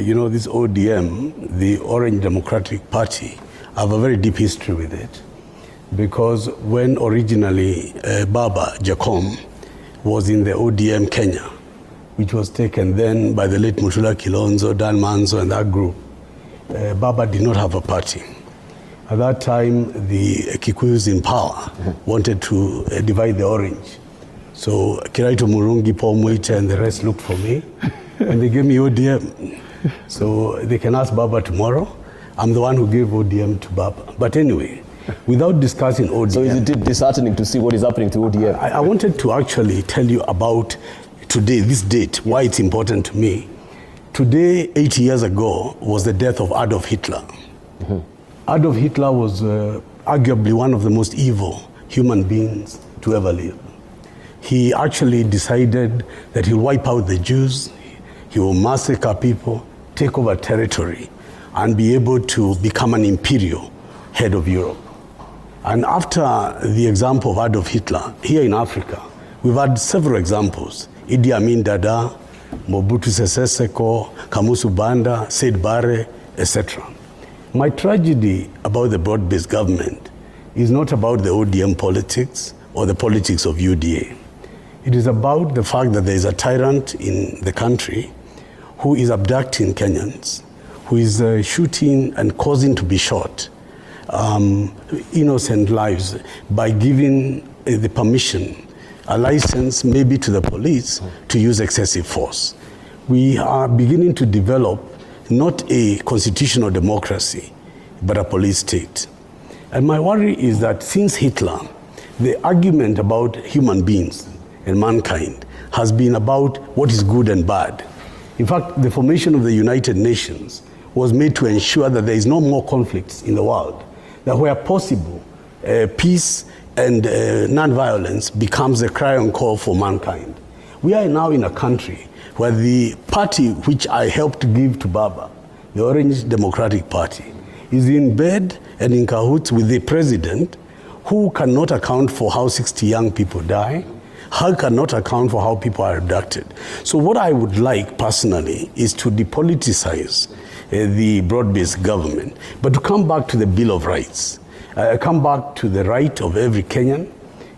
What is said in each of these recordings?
you know, this ODM, the Orange Democratic Party, I have a very deep history with it. Because when originally Baba Jacob was in the ODM Kenya, which was taken then by the late Mutula Kilonzo, Dan Manzo, and that group, Baba did not have a party. At that time, the Kikuyus in power wanted to divide the orange. So Kiraito Murungi, Paul Muita, and the rest looked for me, and they gave me ODM. So they can ask Baba tomorrow. I'm the one who gave ODM to Baba. But anyway, without discussing ODM... So is it disheartening to see what is happening to ODM? I wanted to actually tell you about today, this date, why it's important to me. Today, 80 years ago, was the death of Adolf Hitler. Mm-hmm. Adolf Hitler was arguably one of the most evil human beings to ever live. He actually decided that he'll wipe out the Jews, he will massacre people, take over territory, and be able to become an imperial head of Europe. And after the example of Adolf Hitler, here in Africa, we've had several examples. Idi Amin Dada, Mobutu Sese Seko, Kamuzu Banda, Said Barre, etc. My tragedy about the broad-based government is not about the ODM politics or the politics of UDA. It is about the fact that there is a tyrant in the country who is abducting Kenyans, who is shooting and causing to be shot innocent lives by giving the permission, a license maybe to the police to use excessive force. We are beginning to develop not a constitutional democracy, but a police state. And my worry is that since Hitler, the argument about human beings and mankind has been about what is good and bad. In fact, the formation of the United Nations was made to ensure that there is no more conflicts in the world, that where possible, peace and non-violence becomes a cry call for mankind. We are now in a country where the party which I helped give to Baba, the Orange Democratic Party, is in bed and in cahoots with the president who cannot account for how 60 young people die, who cannot account for how people are abducted. So what I would like personally is to depoliticize the broad-based government, but to come back to the Bill of Rights, come back to the right of every Kenyan,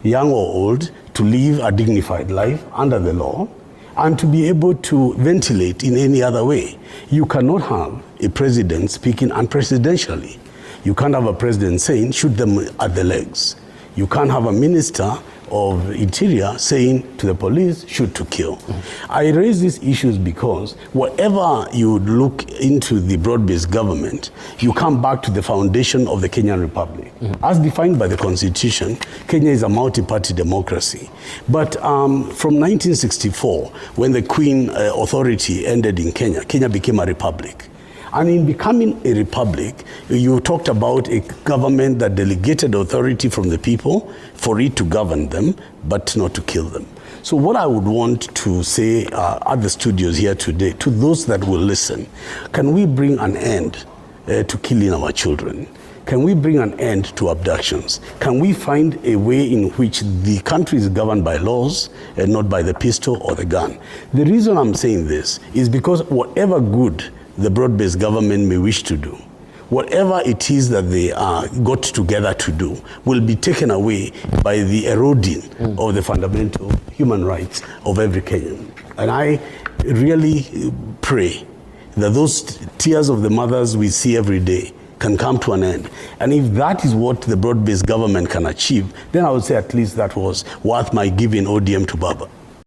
young or old, to live a dignified life under the law, and to be able to ventilate in any other way. You cannot have a president speaking unpresidentially. You can't have a president saying, shoot them at the legs. You can't have a minister of Interior saying to the police, shoot to kill. Mm-hmm. I raise these issues because whatever you look into the broad-based government, you come back to the foundation of the Kenyan Republic. Mm-hmm. As defined by the Constitution, Kenya is a multi-party democracy. But from 1964, when the Queen authority ended in Kenya, Kenya became a republic. And in becoming a republic, you talked about a government that delegated authority from the people for it to govern them, but not to kill them. So what I would want to say at the studios here today, to those that will listen, can we bring an end to killing our children? Can we bring an end to abductions? Can we find a way in which the country is governed by laws and not by the pistol or the gun? The reason I'm saying this is because whatever good the broad-based government may wish to do, whatever it is that they got together to do, will be taken away by the eroding of the fundamental human rights of every Kenyan. And I really pray that those tears of the mothers we see every day can come to an end. And if that is what the broad-based government can achieve, then I would say at least that was worth my giving ODM to Baba.